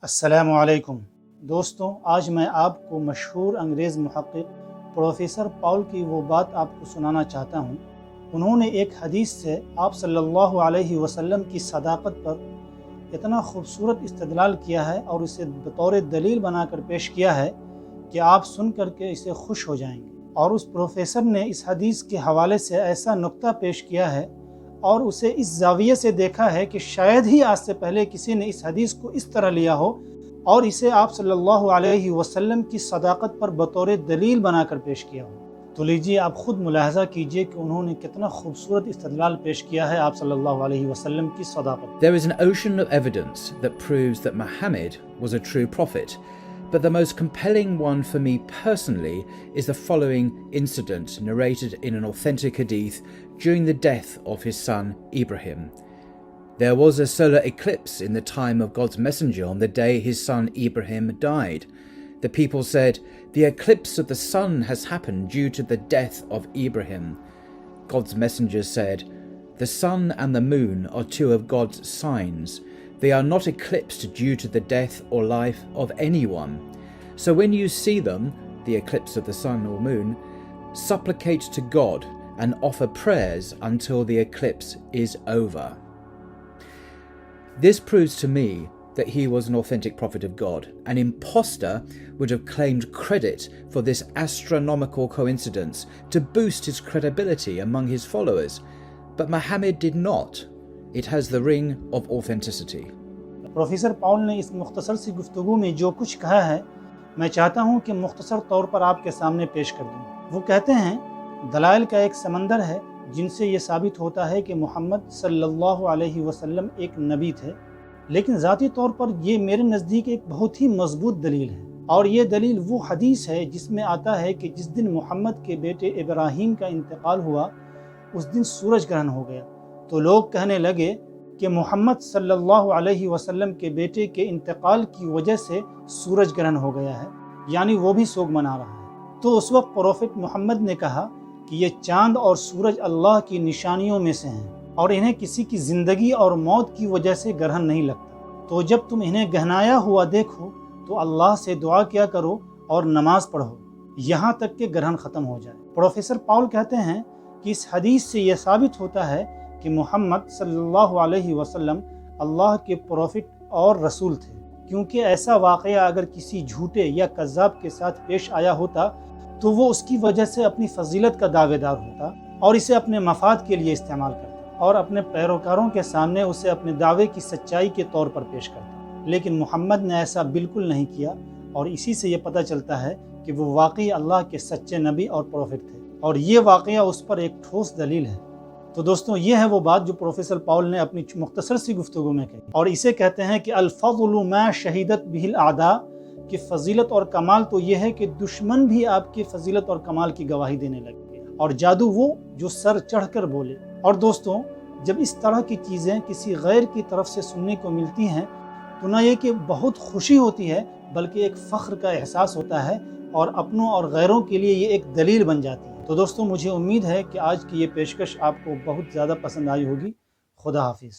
السلام علیکم دوستوں، آج میں آپ کو مشہور انگریز محقق پروفیسر پاول کی وہ بات آپ کو سنانا چاہتا ہوں۔ انہوں نے ایک حدیث سے آپ صلی اللہ علیہ وسلم کی صداقت پر اتنا خوبصورت استدلال کیا ہے اور اسے بطور دلیل بنا کر پیش کیا ہے کہ آپ سن کر کے اسے خوش ہو جائیں گے۔ اور اس پروفیسر نے اس حدیث کے حوالے سے ایسا نقطہ پیش کیا ہے اور اسے اس زاویے سے دیکھا ہے کہ شاید ہی آج سے پہلے کسی نے اس حدیث کو اس طرح لیا ہو اور اسے آپ صلی اللہ علیہ وسلم کی صداقت پر بطور دلیل بنا کر پیش کیا ہو۔ تو لیجیے آپ خود ملاحظہ کیجئے کہ انہوں نے کتنا خوبصورت استدلال پیش کیا ہے آپ صلی اللہ علیہ وسلم کی صداقت۔ There is an ocean of evidence that proves that Muhammad was a true prophet. But the most compelling one for me personally is the following incident narrated in an authentic hadith during the death of his son Ibrahim. There was a solar eclipse in the time of God's messenger on the day his son Ibrahim died. The people said, "The eclipse of the sun has happened due to the death of Ibrahim." God's messenger said, "The sun and the moon are two of God's signs. They are not eclipsed due to the death or life of anyone. So when you see them, the eclipse of the sun or moon, supplicate to God and offer prayers until the eclipse is over." This proves to me that he was an authentic prophet of God. An imposter would have claimed credit for this astronomical coincidence to boost his credibility among his followers. But Muhammad did not. It has the ring of authenticity. Professor Powell نے اس مختصر سی گفتگو میں جو کچھ کہا ہے میں چاہتا ہوں کہ مختصر طور پر آپ کے سامنے پیش کر دوں۔ وہ کہتے ہیں دلائل کا ایک سمندر ہے جن سے یہ ثابت ہوتا ہے کہ محمد صلی اللہ علیہ وسلم ایک نبی تھے، لیکن ذاتی طور پر یہ میرے نزدیک ایک بہت ہی مضبوط دلیل ہے، اور یہ دلیل وہ حدیث ہے جس میں آتا ہے کہ جس دن محمد کے بیٹے ابراہیم کا انتقال ہوا اس دن سورج گرہن ہو گیا، تو لوگ کہنے لگے کہ محمد صلی اللہ علیہ وسلم کے بیٹے کے انتقال کی وجہ سے سورج گرہن ہو گیا ہے، یعنی وہ بھی سوگ منا رہا ہے۔ تو اس وقت پروفٹ محمد نے کہا کہ یہ چاند اور سورج اللہ کی نشانیوں میں سے ہیں اور انہیں کسی کی زندگی اور موت کی وجہ سے گرہن نہیں لگتا، تو جب تم انہیں گہنایا ہوا دیکھو تو اللہ سے دعا کیا کرو اور نماز پڑھو یہاں تک کہ گرہن ختم ہو جائے۔ پروفیسر پاول کہتے ہیں کہ اس حدیث سے یہ ثابت ہوتا ہے کہ محمد صلی اللہ علیہ وسلم اللہ کے پروفٹ اور رسول تھے، کیونکہ ایسا واقعہ اگر کسی جھوٹے یا کذاب کے ساتھ پیش آیا ہوتا تو وہ اس کی وجہ سے اپنی فضیلت کا دعوے دار ہوتا اور اسے اپنے مفاد کے لیے استعمال کرتا اور اپنے پیروکاروں کے سامنے اسے اپنے دعوے کی سچائی کے طور پر پیش کرتا، لیکن محمد نے ایسا بالکل نہیں کیا، اور اسی سے یہ پتہ چلتا ہے کہ وہ واقعی اللہ کے سچے نبی اور پروفٹ تھے، اور یہ واقعہ اس پر ایک ٹھوس دلیل ہے۔ تو دوستوں، یہ ہے وہ بات جو پروفیسر پاول نے اپنی مختصر سی گفتگو میں کہی، اور اسے کہتے ہیں کہ الفضل ما شہیدت بہ الاعداء، کہ فضیلت اور کمال تو یہ ہے کہ دشمن بھی آپ کی فضیلت اور کمال کی گواہی دینے لگے، اور جادو وہ جو سر چڑھ کر بولے۔ اور دوستوں، جب اس طرح کی چیزیں کسی غیر کی طرف سے سننے کو ملتی ہیں تو نہ یہ کہ بہت خوشی ہوتی ہے بلکہ ایک فخر کا احساس ہوتا ہے، اور اپنوں اور غیروں کے لیے یہ ایک دلیل بن جاتی ہے۔ تو دوستوں، مجھے امید ہے کہ آج کی یہ پیشکش آپ کو بہت زیادہ پسند آئی ہوگی۔ خدا حافظ۔